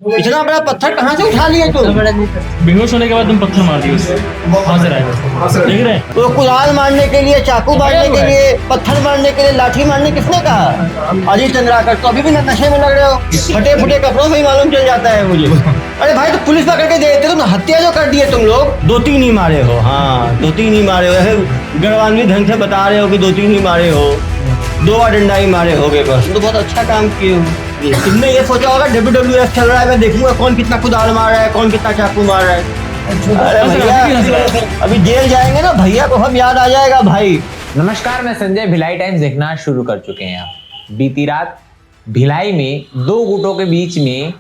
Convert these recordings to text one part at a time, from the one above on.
इतना बड़ा पत्थर कहाँ से उठा लिए तुम? बेहोश होने के बाद तुम पत्थर मार दिए उससे। वहां से देख रहे हैं। तो कुदाल मारने के लिए, चाकू मारने के लिए, पत्थर मारने के लिए, लाठी मारने किसने कहा? अजय चंद्राकर तो अभी भी नशे में लग रहे हो। फटे फुटे कपड़ों से ही मालूम चल जाता है मुझे। अरे भाई तो पुलिस पकड़ के देते, तुम हत्या जो कर दिए तुम लोग। 2-3 ही मारे हो, हाँ 2-3 ही मारे हो। ऐसे गढ़वाली ढंग से बता रहे हो कि 2-3 ही मारे हो, 2 डंडा ही मारे होगे बस। तो बहुत अच्छा काम किए हो। तुमने ये सोचा होगा WWF चल रहा है, मैं देखूंगा कौन कितना कुदाल मार रहा है, कौन कितना चाकू मार रहा है। अरे भैया अभी जेल जाएंगे ना, भैया को हम याद आ जाएगा भाई। नमस्कार, मैं संजय। भिलाई टाइम्स देखना शुरू कर चुके हैं आप। बीती रात भिलाई में 2 गुटों के बीच में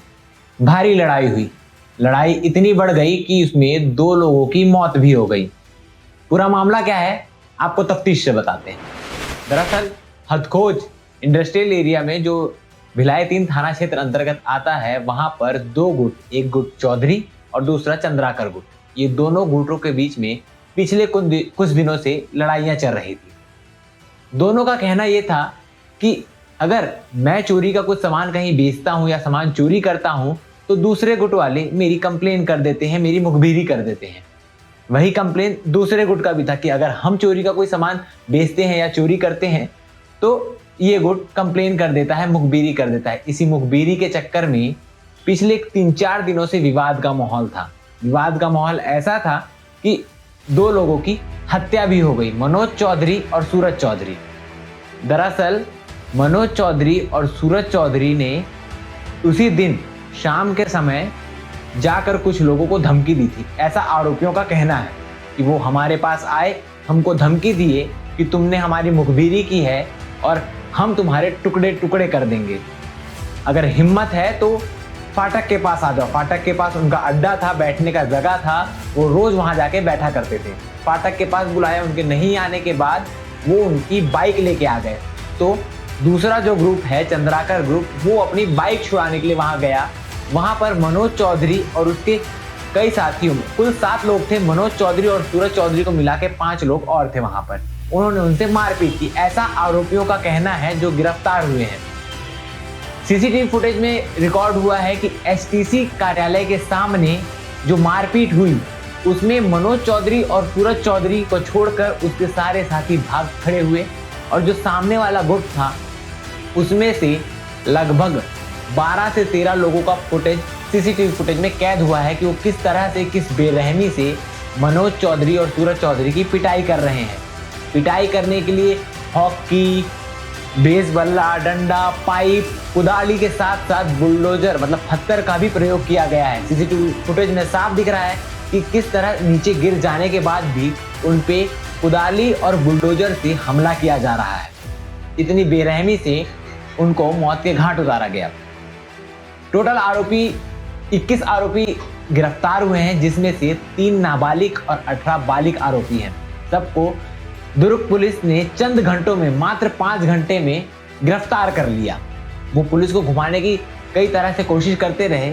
भारी लड़ाई हुई। लड़ाई इतनी बढ़ गई कि उसमें 2 लोगों की मौत भी हो गई। पूरा मामला क्या है आपको तफ्तीश से बताते हैं। दरअसल हथखोज इंडस्ट्रियल एरिया में जो भिलाई 3 थाना क्षेत्र अंतर्गत आता है, वहां पर 2 गुट, एक गुट चौधरी और दूसरा चंद्राकर गुट, ये दोनों गुटों के बीच में पिछले कुछ दिनों से लड़ाइयां चल रही थी। दोनों का कहना यह था कि अगर मैं चोरी का कुछ सामान कहीं बेचता हूं या सामान चोरी करता हूं तो दूसरे गुट वाले मेरी कंप्लेन कर देते हैं, मेरी मुखबिरी कर देते हैं। वही कंप्लेन दूसरे गुट का भी था कि अगर हम चोरी का कोई सामान बेचते हैं या चोरी करते हैं तो ये गुट कंप्लेन कर देता है, मुखबिरी कर देता है। इसी मुखबिरी के चक्कर में पिछले 3-4 दिनों से विवाद का माहौल था। विवाद का माहौल ऐसा था कि 2 लोगों की हत्या भी हो गई, मनोज चौधरी और सूरज चौधरी। दरअसल मनोज चौधरी और सूरज चौधरी ने उसी दिन शाम के समय जाकर कुछ लोगों को धमकी दी थी। ऐसा आरोपियों का कहना है कि वो हमारे पास आए, हमको धमकी दिए कि तुमने हमारी मुखबिरी की है और हम तुम्हारे टुकड़े टुकड़े कर देंगे। अगर हिम्मत है तो फाटक के पास आ जाओ। फाटक के पास उनका अड्डा था, बैठने का जगह था, वो रोज वहां जाके बैठा करते थे। फाटक के पास बुलाया, उनके नहीं आने के बाद वो उनकी बाइक लेके आ गए। तो दूसरा जो ग्रुप है चंद्राकर ग्रुप, वो अपनी बाइक छुड़ाने के लिए वहां गया। वहां पर मनोज चौधरी और उसके कई साथियों में कुल 7 लोग थे। मनोज चौधरी और सूरज चौधरी को मिला के 5 लोग और थे वहां पर। उन्होंने उनसे मारपीट की, ऐसा आरोपियों का कहना है जो गिरफ्तार हुए हैं। सीसीटीवी फुटेज में रिकॉर्ड हुआ है कि एसटीसी कार्यालय के सामने जो मारपीट हुई उसमें मनोज चौधरी और सूरज चौधरी को छोड़कर उसके सारे साथी भाग खड़े हुए और जो सामने वाला गुट था उसमें से लगभग 12 से 13 लोगों का फुटेज सीसीटीवी फुटेज में कैद हुआ है कि वो किस तरह से, किस बेरहमी से मनोज चौधरी और सूरज चौधरी की पिटाई कर रहे हैं। पिटाई करने के लिए हॉकी, बेस बल्ला, डंडा, पाइप, कुदाली के साथ साथ बुलडोजर मतलब पत्थर का भी प्रयोग किया गया है। सीसीटीवी फुटेज में साफ दिख रहा है कि किस तरह नीचे गिर जाने के बाद भी उन पे कुदाली और बुलडोजर से हमला किया जा रहा है। इतनी बेरहमी से उनको मौत के घाट उतारा गया। टोटल 21 आरोपी गिरफ्तार हुए हैं, जिसमें से 3 नाबालिग और 18 बालिग आरोपी हैं। सबको दुर्ग पुलिस ने चंद घंटों में, मात्र 5 घंटे में गिरफ्तार कर लिया। वो पुलिस को घुमाने की कई तरह से कोशिश करते रहे।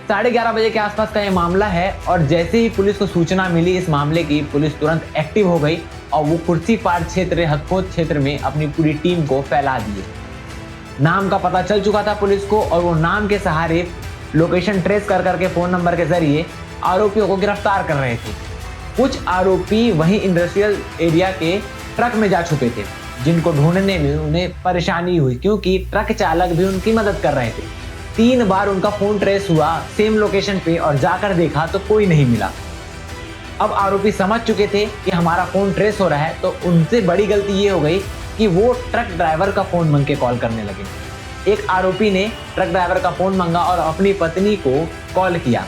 11:30 बजे के आसपास का ये मामला है और जैसे ही पुलिस को सूचना मिली इस मामले की, पुलिस तुरंत एक्टिव हो गई और वो कुर्सी पार क्षेत्र, हथखोज क्षेत्र में अपनी पूरी टीम को फैला दिए। नाम का पता चल चुका था पुलिस को और वो नाम के सहारे लोकेशन ट्रेस कर करके फ़ोन नंबर के जरिए आरोपियों को गिरफ्तार कर रहे थे। कुछ आरोपी वहीं इंडस्ट्रियल एरिया के ट्रक में जा छुपे थे, जिनको ढूंढने में उन्हें परेशानी हुई क्योंकि ट्रक चालक भी उनकी मदद कर रहे थे। 3 बार उनका फोन ट्रेस हुआ सेम लोकेशन पे और जाकर देखा तो कोई नहीं मिला। अब आरोपी समझ चुके थे कि हमारा फोन ट्रेस हो रहा है, तो उनसे बड़ी गलती ये हो गई कि वो ट्रक ड्राइवर का फोन मांग के कॉल करने लगे। एक आरोपी ने ट्रक ड्राइवर का फोन मांगा और अपनी पत्नी को कॉल किया।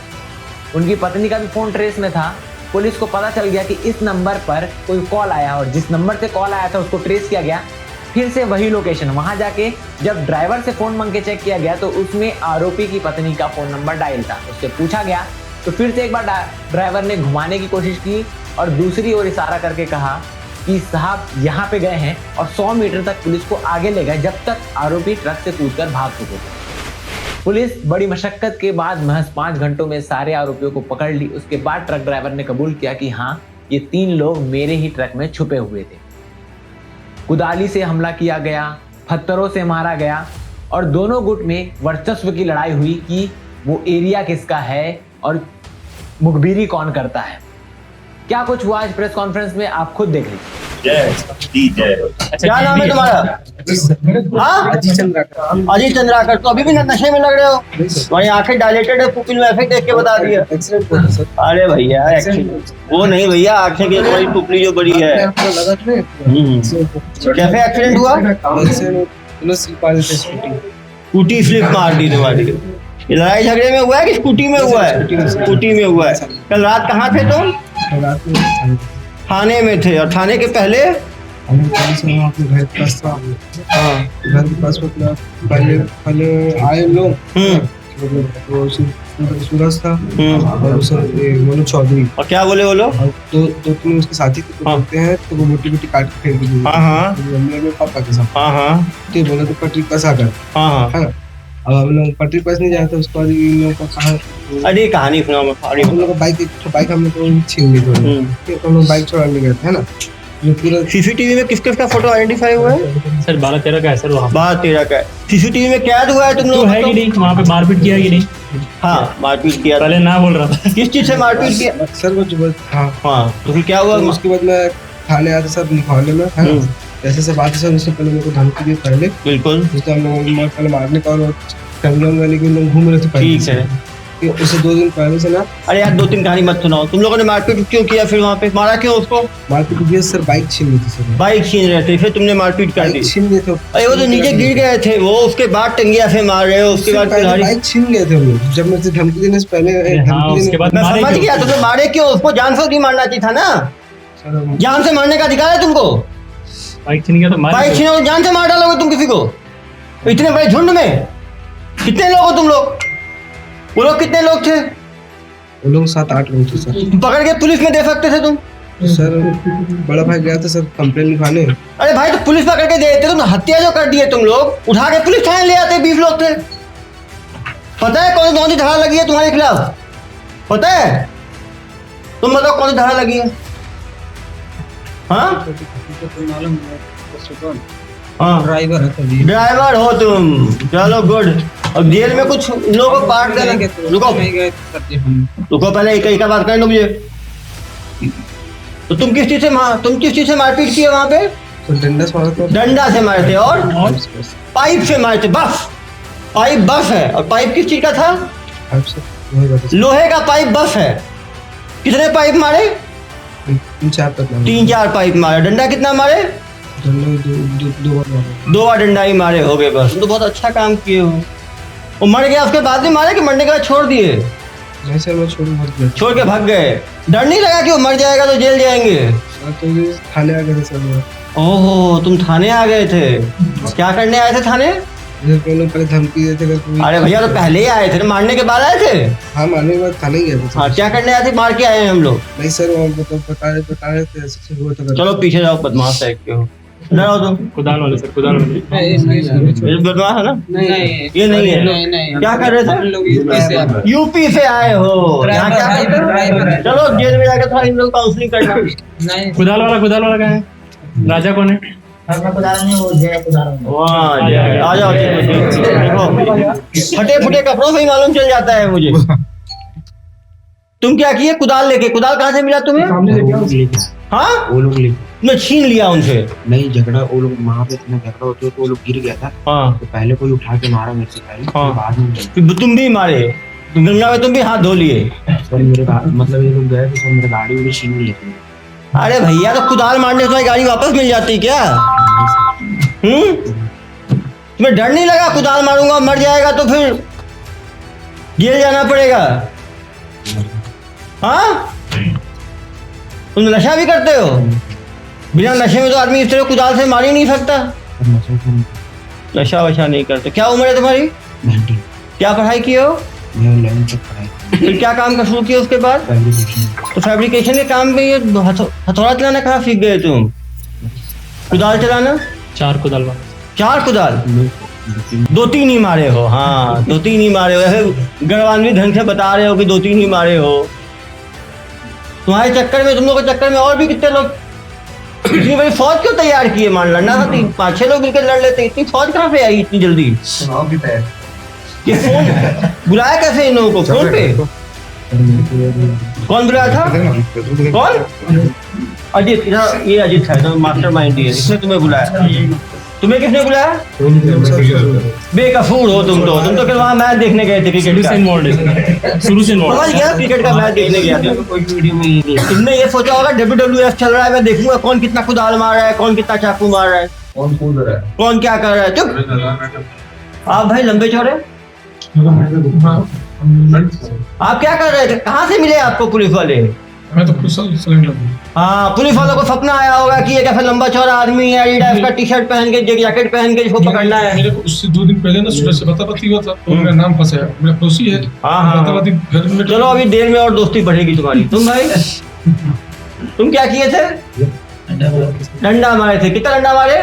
उनकी पत्नी का भी फोन ट्रेस में था। पुलिस को पता चल गया कि इस नंबर पर कोई कॉल आया और जिस नंबर से कॉल आया था उसको ट्रेस किया गया। फिर से वही लोकेशन, वहां जाके जब ड्राइवर से फोन मांग के चेक किया गया तो उसमें आरोपी की पत्नी का फोन नंबर डायल था। उससे पूछा गया तो फिर से एक बार ड्राइवर ने घुमाने की कोशिश की और दूसरी ओर इशारा करके कहा कि साहब यहाँ पे गए हैं और 100 मीटर तक पुलिस को आगे ले गए, जब तक आरोपी ट्रक से कूदकर भाग चुके थे। पुलिस बड़ी मशक्कत के बाद महज 5 घंटों में सारे आरोपियों को पकड़ ली। उसके बाद ट्रक ड्राइवर ने कबूल किया कि हाँ, ये 3 लोग मेरे ही ट्रक में छुपे हुए थे। कुदाली से हमला किया गया, पत्थरों से मारा गया और दोनों गुट में वर्चस्व की लड़ाई हुई कि वो एरिया किसका है और मुखबिरी कौन करता है। क्या कुछ हुआ आज प्रेस कॉन्फ्रेंस में, आप खुद देख लीजिए। क्या नाम है तुम्हारा? हाँ? अजीत चंद्राकर। तो अभी भी नशे में लग रहे हो? तुम्हारी आंखें डायलेटेड है, पुपिल में इफेक्ट देख के बता दिया। अरे भैया एक्सीडेंट वो नहीं भैया, आंखें की तुम्हारी पुपली जो बड़ी है। कैसे एक्सीडेंट हुआ? स्कूटी स्लिप मार दी तुम्हारी। ये लड़ाई झगड़े में हुआ है कि स्कूटी में हुआ है? स्कूटी में हुआ है। कल रात कहाँ थे तुम? थाने में थे। और थाने के पहले? घर के पास था। हाँ, घर के पास मतलब पहले आए लोग, वो सूरज था और मनोज चौधरी। और क्या बोले वो लोग? दो तीन उसके साथी थे, बोलते हैं तो वो मोटी मोटी काट के फेंक दी। हाँ मेरे पापा के साथ। हाँ तो बोला तो पटरी पास आ गए। हाँ। अब हम लोग पटरी पास नहीं जाते, उसके बाद इन लोगों का कहा। अरे कहानी सुनाओ मैं। हम लोग बाइक हम लोग को छीन ली थी। हम लोग बाइक चुराने गए थे ना। जो पूरा सीसीटीवी में किस किस का फोटो आइडेंटिफाई हुआ है? सर 12-13 का है सर। वहाँ 12-13 का है। सीसीटीवी में कैद हुआ है तुम तो लोग? है कि नहीं वहाँ पे मारपीट किया कि नहीं? हाँ मारपीट किया। पहले ना बोल रहा था। किस चीज से मारपीट किया? सर वो जो हाँ हाँ तो फिर क्या हुआ? तो उसके बाद मैं थाने आया था सर, लिखवाने में है ना। जैसे से बात है सर, उससे पहले मेरे को धमकी दी पहले। बिल्कुल जिससे हम लोग पहले मारने का और कंगन वाले के लोग घूम रहे थे पहले। ठीक है। कि उससे 2 दिन पहले से ना। अरे यार 2-3 कहानी मत सुनाओ। तुम लोगों ने मारपीट क्यों किया? फिर वहाँ पे मारा क्यों उसको? मारपीट किया सर, बाइक छीन ली थी सर। बाइक छीन रहे थे, फिर तुमने मारपीट कर दी। बाइक छीन लिए थे। अरे वो तो नीचे गिर गए थे वो, उसके बाद टंगिया से मार रहे हो, उसके बाद पहले बाइक छीन गए थे हम लोग। जब मेरे से धमकी देने से पहले हाँ, उसके बाद मैं मारे समझ क्यों? गया। तुमने मारे क्यों उसको? जान से नहीं मारना चाहिए था ना। सर जान से मारने का अधिकार है तुमको। बाइक छीन गया तो मारे बाइक क्यों? छीनो तो जान से मार डालोगे तुम किसी को? इतने बड़े झुंड में कितने लोग हो तुम लोग? वो लोग कितने लोग थे? वो लोग 7-8 लोग थे सर। पकड़ के पुलिस में दे सकते थे तुम। सर बड़ा भाई गया था सर कंप्लेन लिखाने। अरे भाई तो पुलिस पकड़ के दे देते। तुम हत्या जो कर दिए तुम लोग, उठा के पुलिस थाने ले आते। 20 लोग थे। पता है कौन सी धारा लगी है तुम्हारे खिलाफ? पता है? तुम बताओ कौन सी धारा लगी है? हाँ हाँ ड्राइवर है। ड्राइवर हो तुम, चलो गुड। और जेल में कुछ लोगों को बांट देना। रुको रुको पहले एक बात करने दो मुझे। तो तुम किस चीज से मारपीट की है वहाँ पे? तो डंडा से मारा था। डंडा से मारे थे और पाइप से मारे थे। बस पाइप बस है। और पाइप किस चीज का था? लोहे का पाइप बस है। कितने पाइप मारे? 3-4 पाइप मारे। डंडा कितना मारे? 2 बार डंडा ही मारे हो गए बस। तो बहुत अच्छा काम किए हो। वो मर गया उसके बाद भी मारे कि मरने के बाद छोड़ दिए? नहीं सर, मैं छोड़ के भाग गए। डर नहीं लगा कि वो मर जाएगा तो जेल जाएंगे? तो थाने आ गए थे सर। ओहो तुम थाने आ गए थे। क्या करने आए थे थाने? लोग पहले धमकी देते थे। अरे भैया तो पहले ही आए थे ना, मारने के बाद आए थे? हाँ मारने के बाद थाने गए थे। हाँ क्या करने आए थे? मार के आए हैं हम लोग। नहीं सर वो बता रहे थे ऐसे हुआ था। चलो पीछे जाओ, बदमाश टाइप के हो। डरो तुम। कुदाल वाले सर, कुदाल वाले। ये बदमाश है ना? ये नहीं है। क्या कर रहे थे? यूपी से आए हो। यहाँ क्या करते हो? चलो जेल में जाकर थोड़ा इन लोग काउंसलिंग करना। कुदाल वाला कहाँ है? राजा कौन है? वाह आ जाओ। देखो फटे फुटे कपड़ों से ही मालूम चल जाता है मुझे। तुम क्या किए? कुदाल लेके? कुदाल कहाँ से मिला तुम्हें? हाँ वो लोग तुमने छीन लिया उनसे? नहीं झगड़ा, वो लोग वहाँ पे इतना झगड़ा होते तो वो लोग गिर गया था। हाँ तो पहले कोई उठा के मारा मेरे से पहले। हाँ। बाद में फिर तुम भी मारे? गंगा में तुम भी हाथ धो लिए? सर मेरे मतलब ये लोग गए थे सर, मेरे गाड़ी वाड़ी छीन ली थी। अरे भैया तो कुदाल मारने से तुम्हारी गाड़ी वापस मिल जाती क्या? तुम्हें डर नहीं लगा? कुदाल मारूंगा मर जाएगा तो फिर जेल जाना पड़ेगा। हाँ तुम नशा भी करते हो? बिना नशे में तो आदमी इस तरह कुदाल से मार ही नहीं सकता। नशा वशा नहीं करते। क्या उम्र है तुम्हारी? 19। क्या पढ़ाई की हो? मैं 11 तक पढ़ाई। फिर क्या काम का शुरू किया उसके बाद? तो फैब्रिकेशन के काम में ये हथौड़ा चलाना कहाँ सीख गए तुम? कुदाल चलाना? 4 कुदाल वाले। 4 कुदाल? 2-3 ही मारे हो। हाँ 2-3 ही मारे हो। ऐसे गरवानवी ढंग से बता रहे हो कि 2-3 ही मारे हो। तुम्हारे चक्कर में, तुम लोगों के चक्कर में और भी कितने लोग। इतनी बड़ी फौज क्यों तैयार की है? मान लड़ना था 5-6 लोग मिलकर लड़ लेते। इतनी फौज कहाँ से आई इतनी जल्दी? ये फोन बुलाया कैसे इन लोगों को फोन पे? कौन बुलाया था? कौन? अजीत, ये अजीत है, तो मास्टरमाइंड है, इसने तुम्हें बुलाया। तुम्हें किसने बुलाया? बेकसूर हो तुम तो फिर वहाँ मैच देखने गए थे क्रिकेट का। शुरू से इन्वॉल्व समझ गया, क्रिकेट का मैच देखने गया था। तुमने ये सोचा होगा WWF चल रहा है, मैं देखूंगा कौन कितना कुदाल मार रहा है, कौन कितना चाकू मार रहा है, कौन कूद रहा है, कौन क्या कर रहा है। चुप। आप भाई लंबे चौड़े, आप क्या कर रहे थे? कहाँ से मिले आपको पुलिस वाले? मैं तो सिलेंडर हाँ, पुलिस वालों को सपना आया होगा कि ये कैसा लंबा चौड़ा आदमी है, एडिडास का टी-शर्ट पहन के, जैकेट पहन के इसको पकड़ना है। मेरे को उससे 2 दिन पहले ना सूरज से बताबती हुआ था, तो मेरा नाम फंसाया। मेरा पड़ोसी है। हाँ। बताबती घर में। चलो अभी देर में और दोस्ती बढ़ेगी तुम्हारी। तुम भाई, तुम क्या किए थे? डंडा मारे थे। कितना डंडा मारे?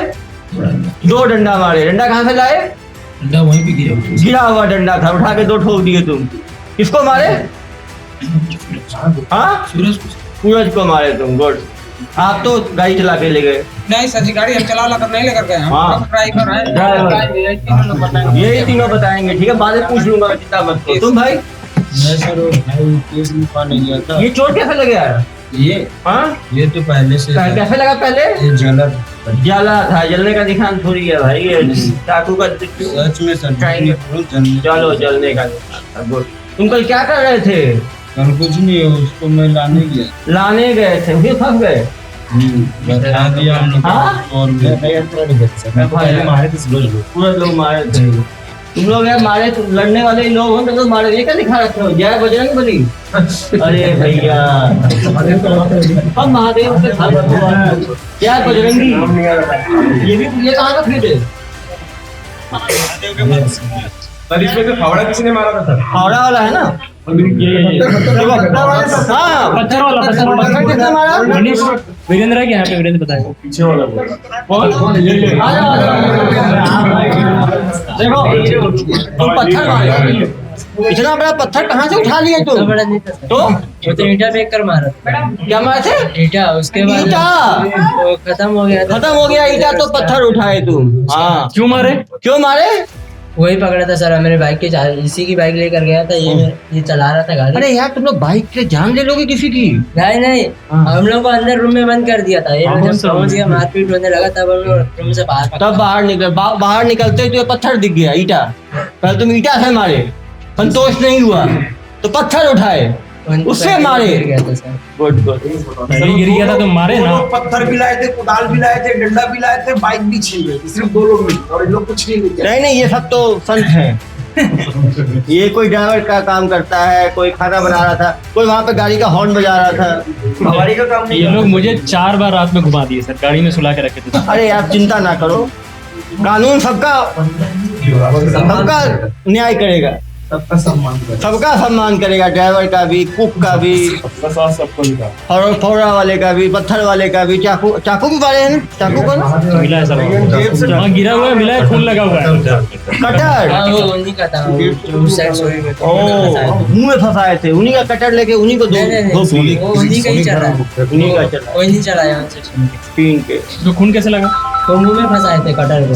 2 डंडा मारे। डंडा कहाँ से लाए? डंडा वहीं पे गिरा हुआ डंडा था, उठा के 2 ठोक दिए तुम। किसको मारे? हाँ, सूरज को मारे तुम। गुड। आप तो गाड़ी चला के ले गए। नहीं सर जी, गाड़ी हम चला कर नहीं लेकर गए, हाँ। हम ड्राइवर है। ड्राइवर। यही तीनों बताएंगे, ठीक है? बाद में पूछ लूंगा, चिंता मत करो। तुम भाई? मैं सर भाई केस लिखवाने गया था। ये चोट कैसे लगे यार? ये हाँ, ये तो पहले से था। कैसे लगा पहले? ये जला जला था। जलने का निशान थोड़ी है भाई, ये चाकू का। सच में सर जलने। चलो, जलने का निशान था। गुड। तुम कल क्या कर रहे थे? कल कुछ नहीं है, उसको मैं लाने गया। लाने गए थे, फिर फंस गए। बता दिया हमने। हाँ? और मारे थे पूरे लोग मारे थे। तुम लोग यार मारे, लड़ने वाले ही लोग हो तो मारे। ये क्या दिखा रखे हो? जय बजरंग बली। अरे भैया, अब महादेव के साथ क्या बजरंगी? ये कहाँ का फिट है? सर इसमें तो फावड़ा किसी ने मारा था सर। हावड़ा वाला है ना? हाँ, पत्थर वाला पत्थर किसने मारा? वीरेंद्र है क्या यहाँ पे? वीरेंद्र बताएगा पीछे वाला कौन? देखो, तुम पत्थर मारे। इतना बड़ा पत्थर कहाँ से उठा लिए तुम? तो वो तो ईंटा फेंक कर मारा, क्या मारे थे? ईंटा। उसके बाद ईंटा वो खत्म हो गया था। खत्म हो गया ईंटा, तो पत्थर उठाए तुम। हाँ, क्यों मारे? क्यों मारे? वही पकड़ा था सर, मेरे बाइक के इसी की बाइक लेकर गया था। ये चला रहा था गाड़ी। अरे यार, तुम लोग बाइक से जान ले लोगे किसी की? नहीं, हम लोग को अंदर रूम में बंद कर दिया था। ये जब समझ गया मारपीट होने लगा, तब हम लोग रूम से बाहर। तब बाहर निकलते तो पत्थर दिख गया, ईटा। पहले तुम ईटा से मारे, संतोष नहीं हुआ तो पत्थर उठाए, उससे मारे। Good good. सही गिर गया था तो मारे ना। पत्थर भी लाए थे, कुदाल भी लाए थे, डंडा भी लाए थे, बाइक भी छीन गई। सिर्फ 2 लोग मिले और इन लोग कुछ नहीं मिले। नहीं, ये सब तो संत हैं। ये कोई ड्राइवर का काम करता है, कोई खाना बना रहा था, कोई वहाँ पे गाड़ी का हॉर्न बजा रहा था। हमारी का काम नहीं। ये लोग मुझे 4 बार रात में घुमा दिए सर, गाड़ी में सुला के रखे थे। अरे यार, चिंता ना करो, कानून सबका न्याय करेगा, सबका सम्मान करें। सबका सम्मान करेगा। ड्राइवर का भी, कुक का भी, फौरा वाले का भी, पत्थर वाले का भी। चाकू भी मारे हैं ना? चाकू को ना मिला है सब वहाँ गिरा हुआ है, मिला है, खून लगा हुआ है। कटर। वो उन्हीं का था, जो उस साइड सोए हुए थे। मुंह में फंसाए थे, उन्हीं का कटर लेके उन्हीं को नहीं, दो पीले। वो उन्हीं का ही चला है। उन्हीं का चला कोई नहीं चलाया उनसे छीन के। पीन के। तो खून कैसे लगा? तो मुंह में फंसाए थे कटर को।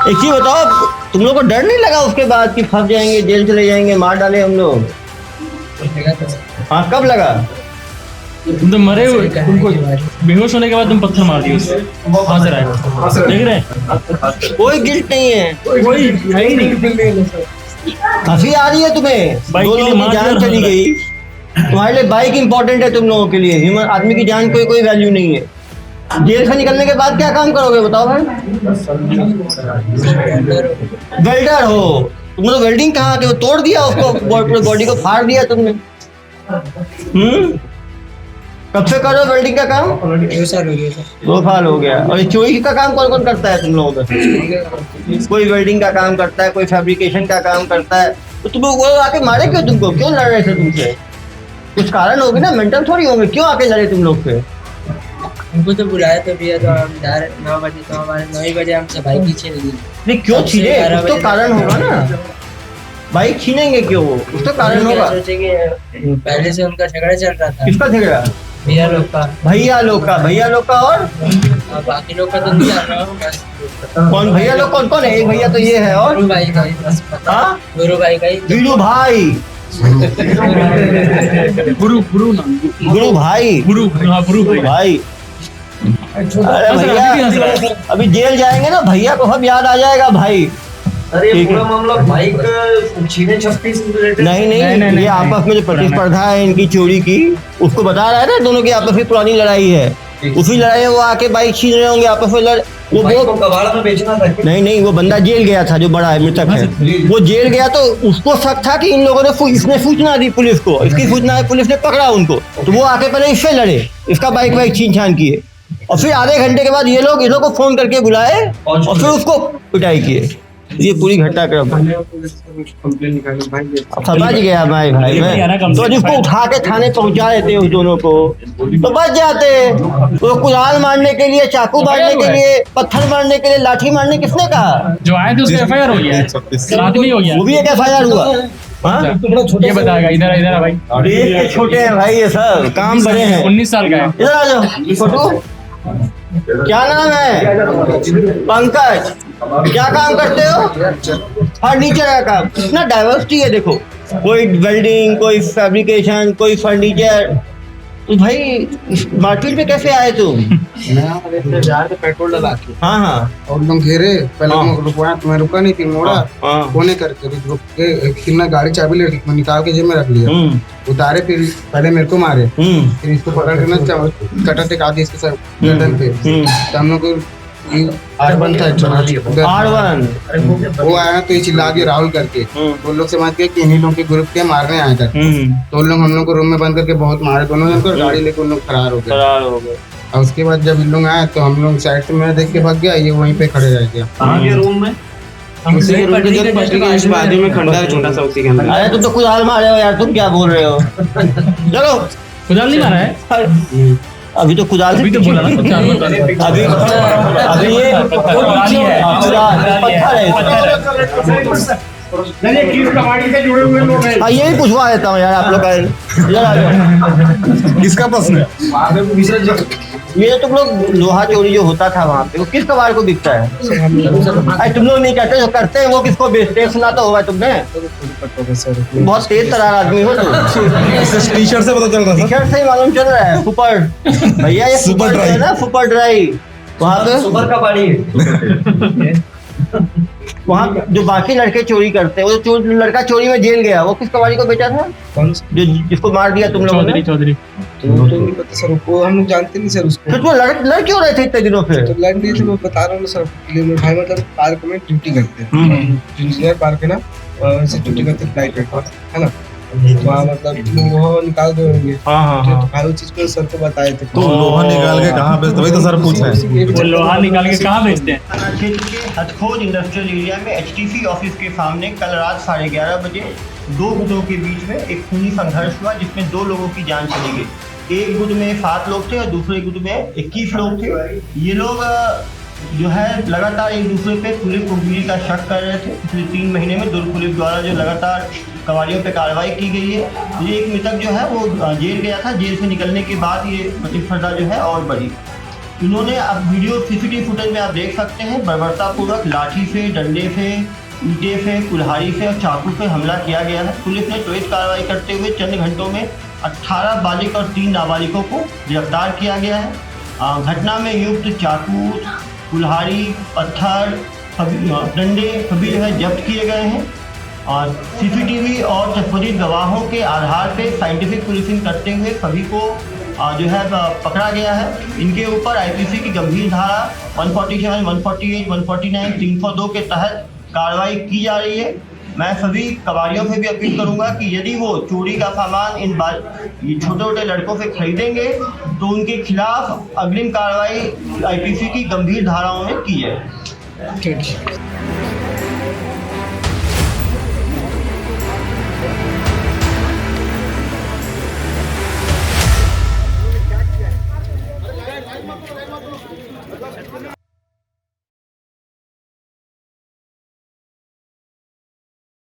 एक चीज बताओ, तुम लोग को डर नहीं लगा उसके बाद कि फंस जाएंगे, जेल चले जाएंगे, मार डाले हम लोग? हाँ, कब लगा? तुम तो मरे हुए, तुमको बेहोश होने के बाद तुम पत्थर मार दिए उससे। हाथ से रहे, देख रहे हैं? कोई गिल्ट नहीं है, कोई है ही नहीं। हंसी आ रही है तुम्हें? बाइक 2 के लिए लोगों की मार जान दिया चली था। गई। तुम्हारे लिए बाइक इंपॉर्टेंट है, तुम लोगों के लिए ह्यूमन आदमी की जान कोई वैल्यू नहीं है। जेल से निकलने के बाद क्या काम करोगे बताओ भाई? वेल्डर हो तुम लोग। वेल्डिंग कहाँ के? तोड़ दिया उसको, बॉडी को फाड़ दिया तुमने। कब से करो वेल्डिंग का काम? 2 साल हो गए सर। 2 साल हो गया। और चोरी का काम कौन कौन करता है तुम लोगों में? कोई वेल्डिंग का काम करता है, कोई फैब्रिकेशन का काम करता है। तो तुम लोग वो आके मारे क्यों? तुमको क्यों लड़ रहे थे तुमसे? कुछ कारण होगे ना, मेंटल थोड़ी होंगे। क्यों आके लड़े तुम लोग से? उनको तो बुलाया तो भैया, तो हम 9 बजे, तो हमारे 9 बजे हमसे बाइक ही छीन ली। नहीं, क्यों छीने? कुछ तो कारण होगा ना। बाइक छीनेंगे क्यों? वो कुछ तो कारण होगा। सोचे कि पहले से उनका झगड़ा चल रहा था। किसका झगड़ा? भैया लोग का। भैया लोग का और अब बाकी लोग का तो नहीं जान रहा हूँ बस कौन भैया लोग कौन कौन है? एक भैया तो ये है और गुरु भाई का ही बस पता हाँ? है। गुरु भाई का ही वीरू भाई, गुरु नाम गुरु भाई, गुरु, हाँ गुरु भाई। भाई अरे अभी भी हंस रहा भैया अभी जेल जाएंगे ना, भैया को सब याद आ जाएगा भाई। अरे ठीक है। पूरा मामला बाइक छीने झपटी से रिलेटेड नहीं नहीं, ये आपस में जो प्रतिस्पर्धा है इनकी चोरी की, उसको बता रहा है ना, दोनों की आपस में पुरानी लड़ाई है। उसी लड़ाई में वो आके बाइक छीन रहे होंगे आपस में वो बाइक को कबाड़ा में बेचना था। नहीं, वो बंदा जेल गया था जो बड़ा है, मृतक है, वो जेल गया तो उसको शक था कि इन लोगों ने इसने सूचना दी पुलिस को, इसकी सूचना है, पुलिस ने पकड़ा उनको, तो वो आके पहले इससे लड़े, इसका बाइक वाइक छीन छान किए, और फिर आधे घंटे के बाद ये लोग इन लोग को फोन करके बुलाए और फिर उसको पिटाई किए। ये पूरी घटनाक्रम कंप्लेन निकाली भाई ये अब समझ गया भाई मैं तो जिसको उठा के थाने पहुंचा देते उस दोनों को तो बच जाते। वो कुदाल मारने के लिए, चाकू मारने के लिए, पत्थर मारने के लिए, लाठी मारने किसने कहा? जो आए थे उसका एफआईआर हो गया है, आदमी हो गया। वो भी एक FIR हुआ। हाँ? ये बताएगा, इधर इधर भाई, देश के छोटे हैं भाई, ये सब काम बड़े हैं। 19 साल का है। इधर आ जाओ फोटो। क्या नाम है? पंकज। क्या काम करते हो? फर्नीचर का काम। कितना डाइवर्सिटी है देखो, कोई वेल्डिंग, कोई फैब्रिकेशन, कोई फर्नीचर। तो भाई मार्केट में कैसे आए तुम? मैं जा रहे पेट्रोल डला के हाँ और लोग घेरे, पहले हाँ। मैं रुकवाया तो मैं रुका नहीं, फिर मोड़ा हाँ। कोने करके रुक के फिर मैं गाड़ी चाबी ले मैं निकाल के जेब में रख लिया, उतारे, फिर पहले मेरे को मारे, फिर इसको पकड़ के ना कटर टिका दी इसके सर गर्दन पे, तो हम लोग को R1 था R1 वो आया तो ये चिल्ला के राहुल करके वो लोग समझ गए कि इन्हीं लोग के ग्रुप के मारने आए थे, तो उन लोग हम लोग को रूम में बंद करके बहुत मारे, दोनों जन को गाड़ी लेकर उन लोग फरार हो गए। और उसके बाद जब इन लोग आए तो हम लोग साइड से मेरा देख के भाग गया, ये वहीं पे खड़े रह गया। के रूम में उसी के रूम के जस्ट पटरी के इस बाजू में खंडा है छोटा सा, उसी के अंदर। अरे तुम तो कुदाल मारे हो यार, तुम क्या बोल रहे हो? चलो कुदाल नहीं मारा है, अभी तो कुदाल अभी तो बोला ना अभी अभी ये कुदाल ही है। पत्थर है। कबाड़ी से जुड़े हुए लोग हैं। यही पूछवा देता हूँ यार आप लोग का। इधर आ जाओ। किसका प्रश्न है? ये तुम लोग लोहा चोरी जो होता था वहाँ पे, वो किस कबाड़ को बिकता है? अरे तुम लोग नहीं करते, जो करते हैं वो किसको बेचते हैं? सुना तो होगा तुमने। बहुत तेज तरार आदमी हो तुम। टी शर्ट से पता चल रहा था। टी-शर्ट से ही मालूम चल रहा है। सुपर भैया, ये सुपर सुपर ड्राई है ना, सुपर ड्राई। वहाँ पे सुपर का पानी है। वहाँ जो बाकी लड़के चोरी करते हैं, वो लड़का चोरी में जेल गया, वो किस कबाड़ी को बेचा था? कौन सा? जो जिसको मार दिया तुम लोगों ने? चौधरी तो नहीं पता सर, वो हम लोग जानते नहीं सर उसको। फिर तो लड़ क्यों रहे थे इतने दिनों से? तो लड़ नहीं थे, वो बता रहा हूँ सर, भाई मतलब पार्क में ड्यूटी करते हैं, इंजीनियर पार्क है ना, वहाँ से ड्यूटी करते हैं फ्लाइट है ना, वहाँ मतलब वो निकाल देंगे। हाँ तो भाई वो चीज को सर को बताए थे। तो लोहा निकाल के कहाँ बेचते? वही तो सर पूछ रहे हैं। वो लोहा निकाल के कहाँ बेचते हैं? क्षेत्र के हथखोज इंडस्ट्रियल एरिया में HTC ऑफिस के सामने कल रात 11:30 बजे दो गुटों के बीच में एक खूनी संघर्ष हुआ, जिसमें 2 लोगों की जान चली गई। एक गुट में 7 लोग थे और दूसरे गुट में 21 लोग थे। ये लोग जो है लगातार एक दूसरे पे पुलिस को गिरी का शक कर रहे थे। पिछले 3 महीने में दुर्ग पुलिस द्वारा जो लगातार कबाड़ियों पे कार्रवाई की गई है। ये एक मृतक जो है वो जेल गया था, जेल से निकलने के बाद ये प्रतिस्पर्धा जो है और बढ़ी। इन्होंने अब वीडियो CCTV फुटेज में आप देख सकते हैं, बर्बरतापूर्वक लाठी से, डंडे से, ईंटे से, कुल्हाड़ी से और चाकू से हमला किया गया है। पुलिस ने त्वरित कार्रवाई करते हुए चंद घंटों में 18 बालिग और 3 नाबालिगों को गिरफ्तार किया गया है। घटना में युक्त चाकू, कुल्हाड़ी, पत्थर, डंडे सभी जो है जब्त किए गए हैं और CCTV और संबंधित गवाहों के आधार पे साइंटिफिक पुलिसिंग करते हुए सभी को जो है पकड़ा गया है। इनके ऊपर IPC की गंभीर धारा 147, 148, 149, 302 के तहत कार्रवाई की जा रही है। मैं सभी कबाड़ियों से भी अपील करूंगा कि यदि वो चोरी का सामान इन छोटे छोटे लड़कों से खरीदेंगे तो उनके खिलाफ अग्रिम कार्रवाई IPC की गंभीर धाराओं में की है।